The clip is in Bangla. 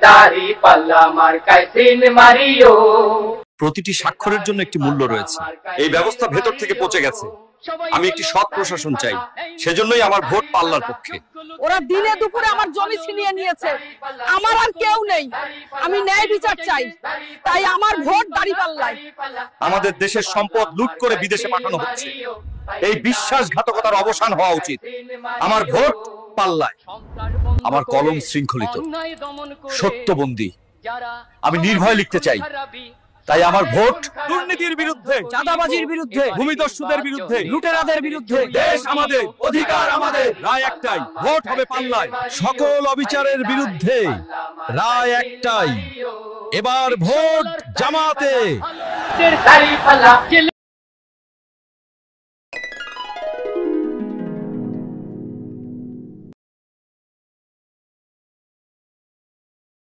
দাড়ি পাল্লা মার্কায় সিন মারিও। প্রতিটি স্বাক্ষরের জন্য একটি মূল্য রয়েছে। এই ব্যবস্থা ভেতর থেকে পচে গেছে। আমি একটি সৎ প্রশাসন চাই, সেজন্যই আমার ভোট পাল্লার পক্ষে। ওরা দিনে দুপুরে আমার জমি ছিনিয়ে নিয়েছে, আমার আর কেউ নেই, আমি ন্যায় বিচার চাই, তাই আমার ভোট দাঁড়িপাল্লায়। আমাদের দেশের সম্পদ লুট করে বিদেশে পাঠানো হচ্ছে, এই বিশ্বাসঘাতকতার অবসান হওয়া উচিত। আমার ভোট পাল্লায়। আমার কলম শৃঙ্খলিত, সত্যবন্দী, আমি নির্ভয় লিখতে চাই, তাই আমার ভোট দুর্নীতির বিরুদ্ধে, চাঁদাবাজির বিরুদ্ধে, ভূমিদস্যুদের বিরুদ্ধে, লুটেরাদের বিরুদ্ধে। দেশ আমাদের, অধিকার আমাদের, রায় একটাই, ভোট হবে পাল্লায়। সকল অবিচারের বিরুদ্ধে রায় একটাই, এবার ভোট জামাতে।